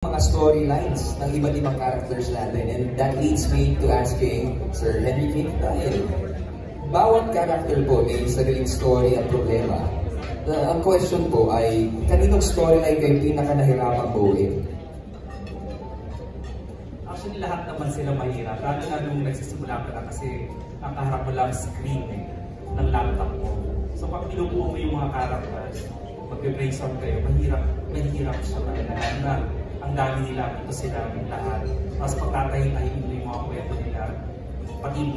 mga storylines ng iba't ibang characters natin, and that leads me to asking Sir Henry King dahil bawat character po may sariling story at problema. Ang question po ay, kaninong storyline kayo pinaka-nahirapang buuin? Actually, lahat naman sila mahirap. Lalo na nung nagsisimula ka na kasi ang kaharap mo lang screen ng laptop mo. So pag pinubuo mo yung mga characters, mag-brainstorm kayo, mahirap siya talaga. Ang dami nila, ito sila lahat. Tapos pagtatayin-tayin mo yung mga kwento nila, pati yung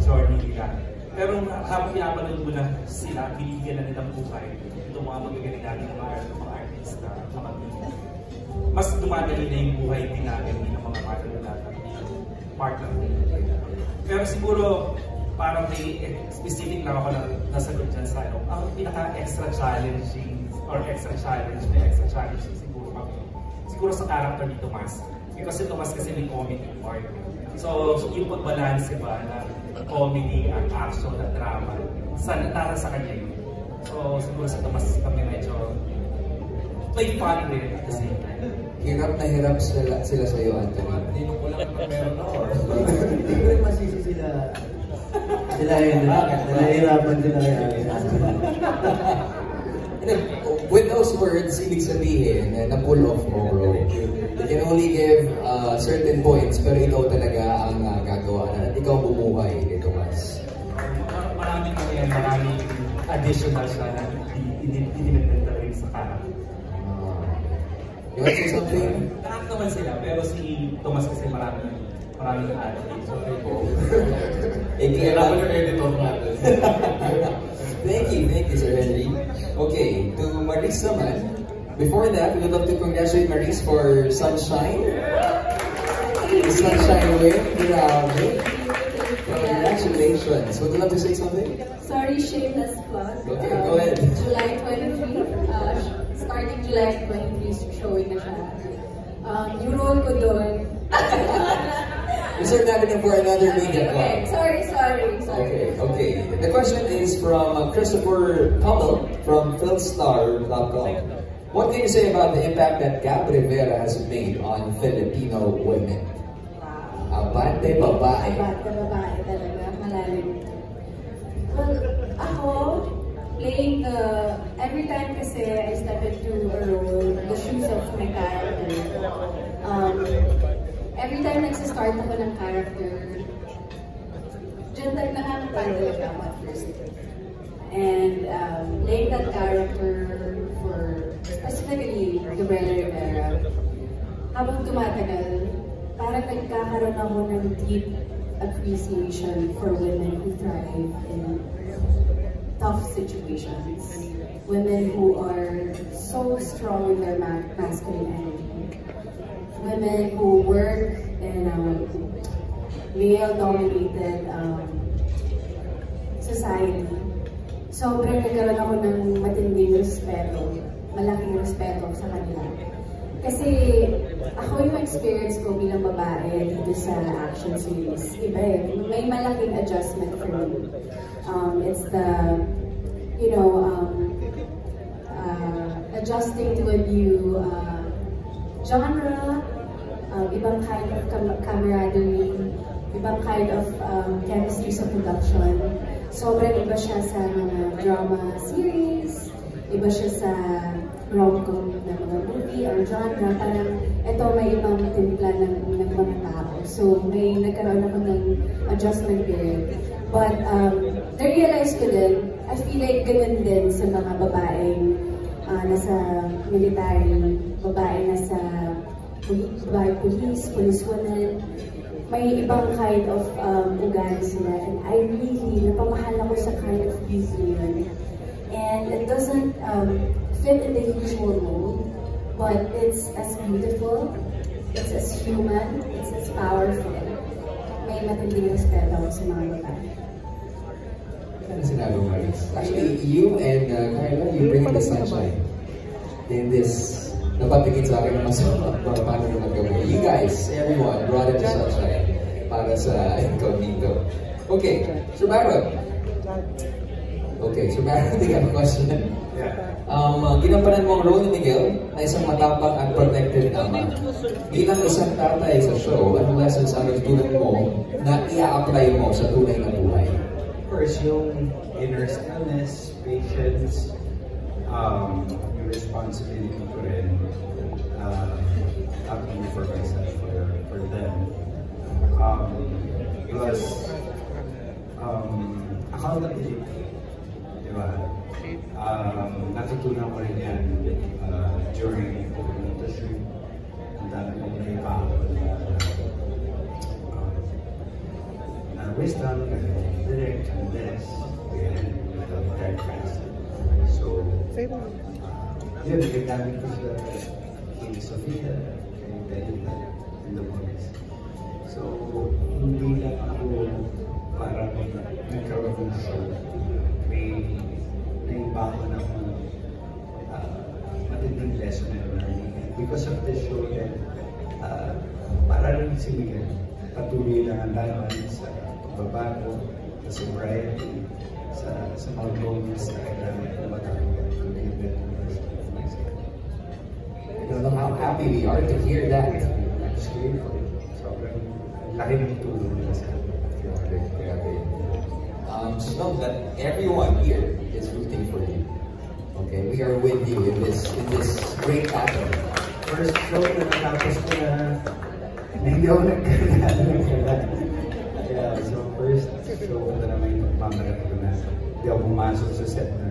journey nila. Pero habang pinapanood mo na sila, binigyan na nilang buhay, itong mga magagaling natin mga artista, mga media. Mas dumadali na yung buhay din natin ng mga partner natin. Pero siguro, parang may specific lang ako na nasagot dyan sa ano, ang pinaka-extra challenging or extra challenging siguro sa character ni Tomas. Because si Tomas kasi may comedy part. So yung pag-balance ba na comedy at action at drama, para sa kanya yun. So siguro sa Tomas kami medyo may fun din at the same time. Hirap na hirap sila sa iyo, Anthony. Hindi ko lang meron ako. Hindi ko rin masisi sila. Sila yun, nahihirapan sila kaya. With those words, ibig sabihin na pull off mo, bro. You can only give certain points, pero ikaw talaga ang gagawa na at ikaw bumuhay nito, Mas. Maraming additional siya na hindi rin sa kanan. You want to say something? Lahat naman sila, pero si Tomas kasi maraming additives. So, kailangan yung editor natin. Thank you, Sir Henry. Okay, to Maris naman. Before that, we would love to congratulate Maris for Sunshine. The Sunshine win. Congratulations. Would you love to say something? Sorry, shameless plug. Okay, go ahead. July 23, starting July 23, showing na siya. Yung role ko doon. Reserve natin for another media club. Okay, sorry. Okay. The question is from Christopher Pummel from Philstar.com. What can you say about the impact that Gab Rivera has made on Filipino women? Wow. Abante babae. Abante babae talaga. Malalim. Well, ako, playing every time kasi I step into a role, the shoes of my character. Every time nagsistart ako ng character, dyan nakakapagod ako at first. And playing that character for specifically Gabriela Rivera, habang tumatagal, parang nagkakaroon ako ng deep appreciation for women who thrive in tough situations. Women who are so strong with their masculine energy. Women who work in male-dominated society. Sobrang nagkaroon ako ng matinding respeto, malaking respeto sa kanila. Kasi ako yung experience ko bilang babae dito sa action series. Iba eh, may malaking adjustment for me. It's the, adjusting to a new genre, ibang kind of camaraderie, ibang kind of chemistry sa production. Sobrang iba siya sa mga drama series, iba siya sa rom-com na mga movie or genre. Parang ito may ibang timpla ng mga tao. So may nagkaroon ako ng adjustment period. But na-realize ko din, I feel like ganun din sa mga babaeng nasa military, babae nasa police women, may ibang kind of ugali sila, and I really napamahal ako sa kind of beauty yun. And it doesn't fit in the usual mold, but it's as beautiful, it's as human, it's as powerful. May matinding respeto ako sa mga babae. Ano sinabi mo, Maris? Actually, you and Carla, you bring the sunshine in this. Napatingin sa akin mas paano naman gawin. You guys, everyone, brought in the sunshine para sa incognito. Okay, so Baron. Okay, so Baron, do you have a question? Ginampanan mo ang role ni Miguel na isang matapang at protected ama. Bilang isang tatay sa show, ano lessons ang natutunan mo na i-apply mo sa tunay na buhay? First, yung inner stillness, patience, yung responsibility ko rin, acting for myself, for them. Plus, accountability. Diba? Natutunan ko rin yan during the shoot. Ang dami kong naibago na wisdom, direct, and this, and third class. So, yun, nagamit ko sila kay Sofia, kay Delita, and the boys. So, hindi lang ako parang nagkaroon ng show. May bago na akong matinding lesson na learning. Because of this show, para rin si Miguel, patuloy lang ang laman sa pagbabago, sa sobriety, sa mga goals na kailangan na matanggal to be a better version of myself. I don't know how happy we are to hear that. I'm just grateful. Sobrang laki ng tulong nila sa akin. Just know that everyone here is rooting for you. Okay, we are with you in this great battle. First show na natapos ko na hindi ako nagkala. Yeah, so first show ko na naman yung pagmamalat ko na hindi ako pumasok sa set na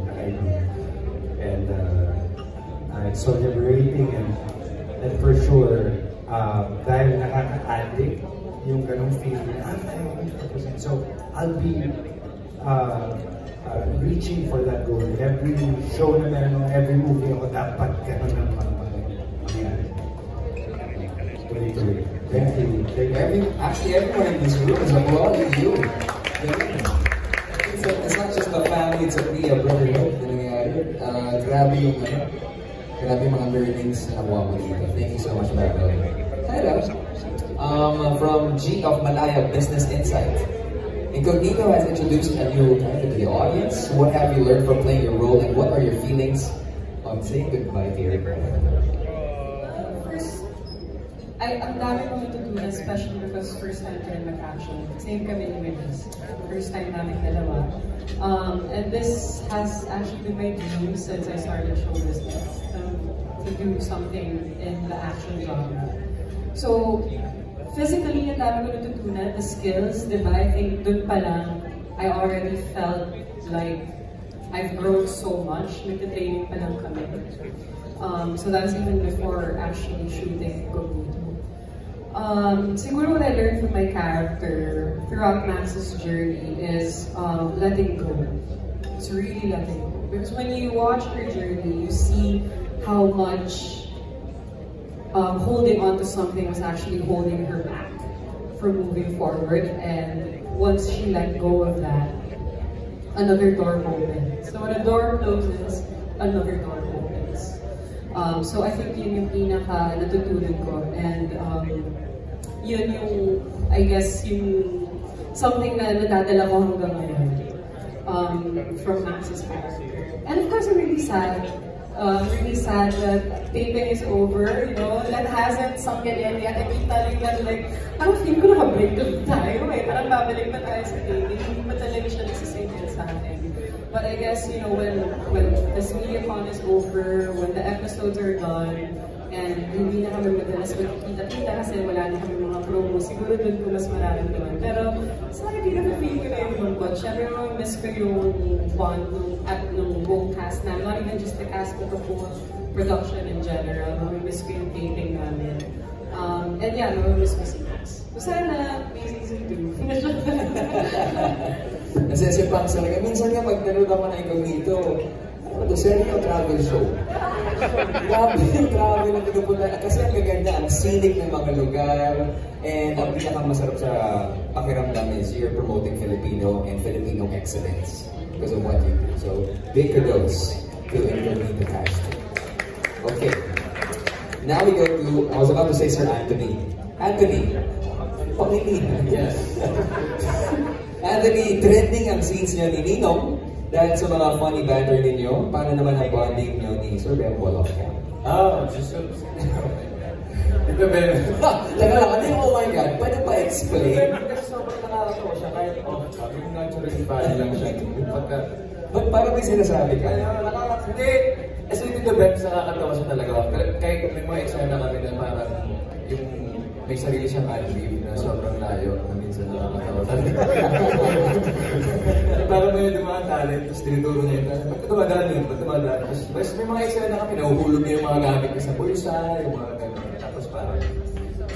nakainom. And it's so liberating and for sure, dahil nakaka-addict yung ganong feeling na so I'll be reaching for that goal. Every show na meron, every movie ako dapat gano'n ng mangyari. Tuloy-tuloy. Thank you. Actually, everyone in this room is applauding you. It's not just a family, it's a brotherhood na nangyari. Grabe yung mga learnings na nakuha mo dito. Thank you so much, Marco. From G of Malaya Business Insight. Incognito has introduced a new title to the audience. What have you learned from playing your role, and what are your feelings on saying goodbye to your brother? First, ang dami kong natutunan, especially because first time ko rin mag-action. Same kami ni Willis. First time namin dalawa. And this has actually been my dream since I started show business. To do something in the action genre. So, physically, ang dami ko natutunan, the skills, diba? I think dun pa lang, I already felt like I've grown so much. Nagka-training pa lang kami. So that was even before actually shooting Incognito. Siguro what I learned from my character throughout Max's journey is letting go. It's really letting go. Because when you watch her journey, you see how much holding on to something was actually holding her back from moving forward, and once she let go of that, another door opens. So when a door closes, another door opens. So I think yun yung pinaka natutunan ko, and yun yung, I guess, yung something na nadadala ko hanggang ngayon from Max's character. And of course, I'm really sad that taping is over, you know, that hasn't sunk in yet. I keep telling them, like, parang feel ko nakabreak ulit tayo, eh. Parang babalik pa tayo sa taping. Hindi pa talaga siya nagsisingil sa atin. But I guess, you know, when this MediaCon is over, when the episodes are done, and hindi na kami madalas magkikita-kita kasi wala na kami mga promo, siguro dun ko mas mararamdaman. Pero sa akin, pinaka-feel ko na yung bond. Siyempre, miss ko yung bond ng buong cast na, not even just the cast, but the whole production in general. Miss ko yung taping namin. And yeah, miss ko si Max. So sana, may season 2. Kasi si Pax talaga, minsan nga pag-nanood ako na Incognito, ano to, seryo travel show. Grabe yung travel na pinupunta. Kasi ang gaganda, ang scenic ng mga lugar, and ang pinakamasarap sa pakiramdam is you're promoting Filipino and Filipino excellence because of what you do. So, big kudos to Incognito cast. Okay. Now we go to, I was about to say Sir Anthony. Anthony, pangilinan. Yes. Anthony, trending ang scenes niya ni Ninong Dahil sa mga funny banter ninyo, paano naman ang bonding nyo ni Sir Bembol off cam? Just ito, Ben. Teka lang, ano yung oh my God? Pwede pa explain? Kasi sobrang nakakatawa siya kahit off cam. Yung naturally funny lang siya. Pagka, Ba't parang may sinasabi ka? Hindi. Kasi dito, Ben, nakakatawa siya talaga. Kahit may mga eksena kami na parang yung may sarili siyang ad-lib na sobrang layo na minsan nakakatawa talaga. Parang may dumaan talent, tapos tinuturo niya yung talent. Ba't tumadaan yun? Ba't tumadaan? Tapos may mga eksena kami, nahuhulog niya yung mga gamit niya sa bulsa, yung mga gano'n. Tapos parang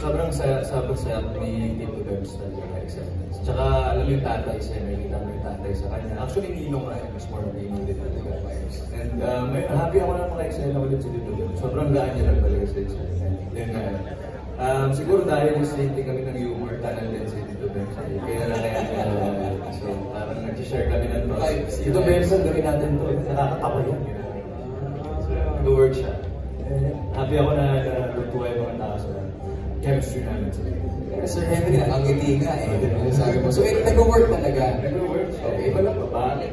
sobrang saya ni Tito Bebs talaga mga eksena. Tsaka alam yung tatay siya, nakikita mo yung tatay sa kanya. Actually, ninong nga yun, mas more ninong din talaga. And happy ako na mga eksena ulit si Tito Bebs. Sobrang gaan niya lang talaga sa eksena. Then, siguro dahil nagsisiti kami ng humor, tanan din si Tito Bebs. Kaya na kaya so, parang nag-share kami ng mga Tito Bebs, gawin natin to. Nakakatawa yan. So, nag-work siya. Happy ako na natuwa yung mga tao sa chemistry namin. Sir Henry, ang ngiti nga eh. Sabi mo. So, nag-work talaga. Nag-work. Okay, wala pa. Bakit?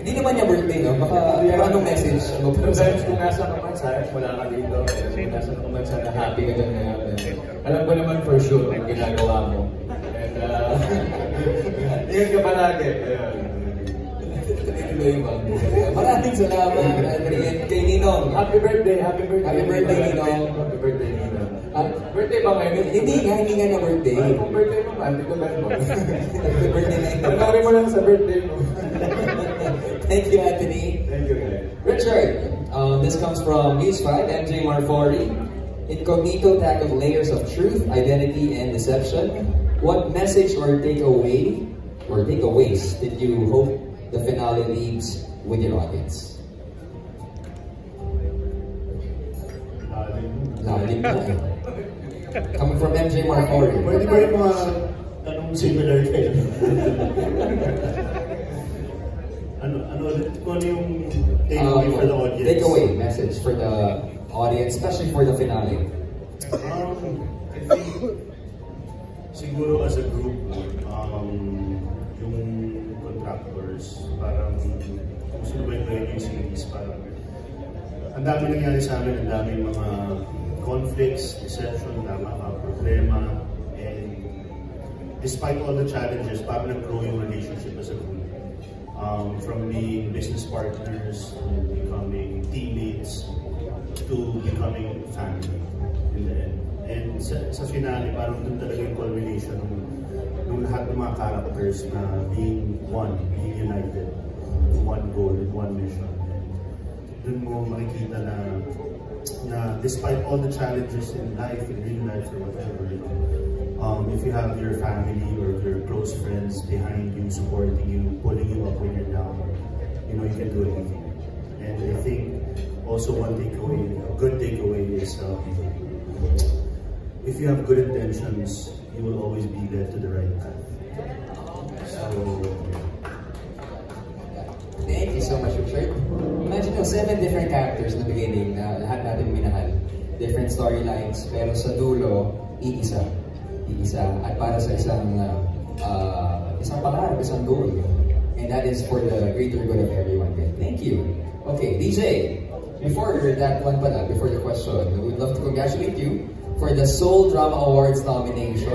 Hindi naman niya birthday, no? Baka anong message? Sometimes kung nasa ka man, sayang wala ka dito. Kung nasa ka man, sana happy ka dyan ngayon. Alam ko naman for sure ang ginagawa mo. And, yun ka palagi. Maraming salamat, Adrian. Kay Ninong. Happy birthday, happy birthday. Happy birthday, Ninong. Happy birthday, Ninong. Birthday ba ngayon? Hindi nga na birthday. Kung birthday mo, hindi ko ba mo? Happy birthday na ito. Pagkari mo lang sa birthday mo. Thank you, Anthony. Thank you, guys. Richard, this comes from News 5, MJ Marfori. Incognito tackled layers of truth, identity, and deception. What message or takeaway or takeaways did you hope the finale leaves with your audience? Lalim na eh. Coming from MJ Marfori. Pwede ba yung mga tanong similar kayo? ano yung takeaway for the audience? Takeaway message for the audience, especially for the finale. I think siguro as a group, yung contractors, parang kung sino ba yung series, parang ang dami nangyari sa amin, ang dami mga conflicts, deception, problema, and despite all the challenges, parang nag-grow yung relationship as a group. From being business partners, to becoming teammates, to becoming family in the end. And sa finale, parang dun talaga yung culmination ng lahat ng mga characters na being one, being united, one goal, one mission. Dun mo makikita na despite all the challenges in life, in real life or whatever, if you have your family or your close friends behind you, supporting you, pulling you up when you're down, you can do anything. And I think also one takeaway, a good takeaway is if you have good intentions, you will always be led to the right path. So, thank you so much, Richard. Imagine 7 different characters in the beginning na lahat natin minahal. Different storylines, pero sa dulo, iisa. At para sa isang pangarap, isang goal. And that is for the greater good of everyone. Thank you. Okay, DJ, before that one pala, before the question, we would love to congratulate you for the Soul Drama Awards nomination.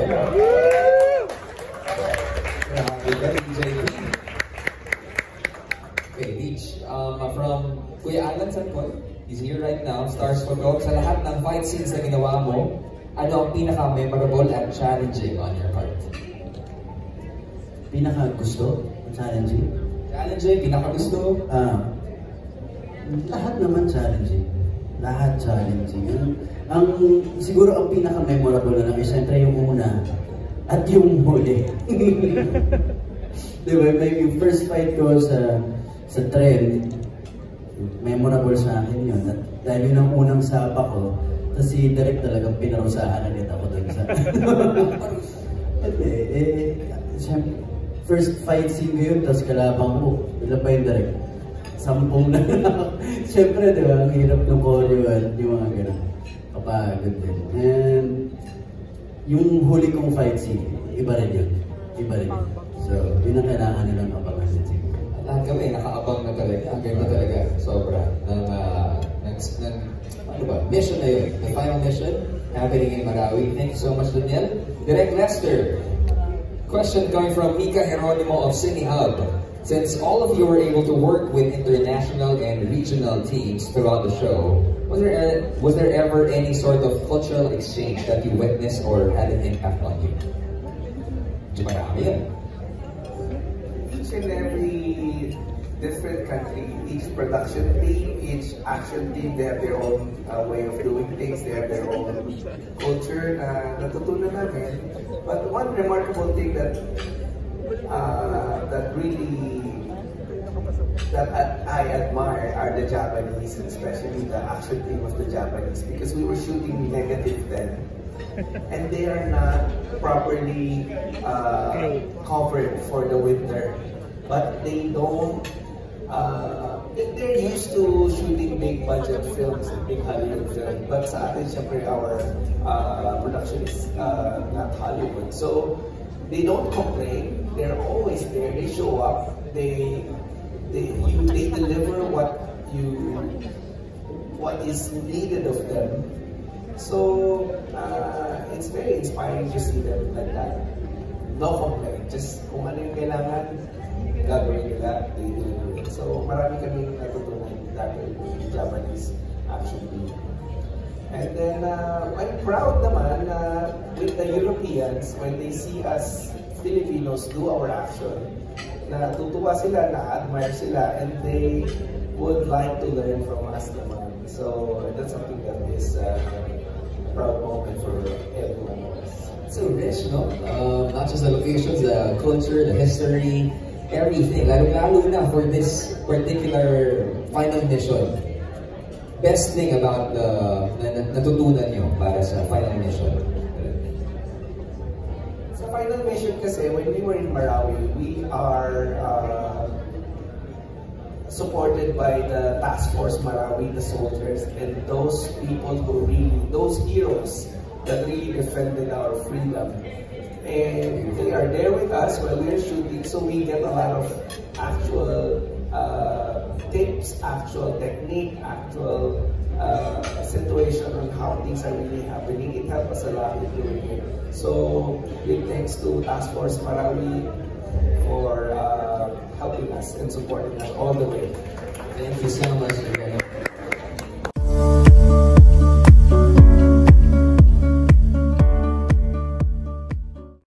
Okay, Beach, from Kuya Alan Sancoy, he's here right now, Stars Photo. Sa lahat ng fight scenes na ginawa mo, ano ang pinaka-memorable at challenging on your part? Pinaka-gusto? Challenging? Challenging, pinaka-gusto? Lahat naman challenging. Lahat challenging. Siguro ang pinaka-memorable na lang ay siyempre yung una at yung huli. Diba? Yung first fight ko sa trend, memorable sa akin yun. At dahil yun ang unang sapa ko, tapos si Derek talagang pinarusahan ulit ako doon sa... Siyempre, first fight scene ko yun, tapos kalabang ko, ilan pa yung Derek? 10 na lang. Siyempre, di ba, ang hirap ng choreo at yung mga gano'n. Kapagod din. And yung huli kong fight scene, iba rin yun. So, yun ang kailangan nilang kapapansin. lahat kami nakaabang na talaga. Ang ganda talaga, sobra. Ano ba? Mission na yun. The final mission happening in Marawi. Thank you so much, Daniel. Direct Lester. Question coming from Mika Geronimo of Cine Hub. Since all of you were able to work with international and regional teams throughout the show, was there ever any sort of cultural exchange that you witnessed or had an impact on you? Marami yan. Each and every different country, each production team, each action team, they have their own way of doing things, they have their own culture na natutunan namin. But one remarkable thing that I admire are the Japanese, and especially the action team of the Japanese, because we were shooting -10 and they are not properly covered for the winter, but they don't they're used to shooting big budget films and big Hollywood films, but sa atin syempre our production is not Hollywood, so they don't complain, they're always there, they show up, they deliver what is needed of them. So it's very inspiring to see them like that. No complaint, just kung ano yung kailangan, gagawin nila, they deliver it. So marami kami natutunan dati with Japanese action team. And then I'm proud naman with the Europeans, when they see us Filipinos do our action, natutuwa sila, na-admire sila, and they would like to learn from us naman. So that's something that is a proud moment for everyone of us. So rich, no? Not just the locations, the culture, the history, everything. Lalo na for this particular final mission. Best thing about the natutunan nyo para sa final mission? Sa final mission kasi, when we were in Marawi, we are supported by the Task Force Marawi, the soldiers, and those people who really, those heroes that really defended our freedom. And they are there with us while we're shooting, so we get a lot of actual tips, actual technique, actual situation on how things are really happening. It helped us a lot in doing it. So big thanks to Task Force Marawi for helping us and supporting us all the way. Thank you so much.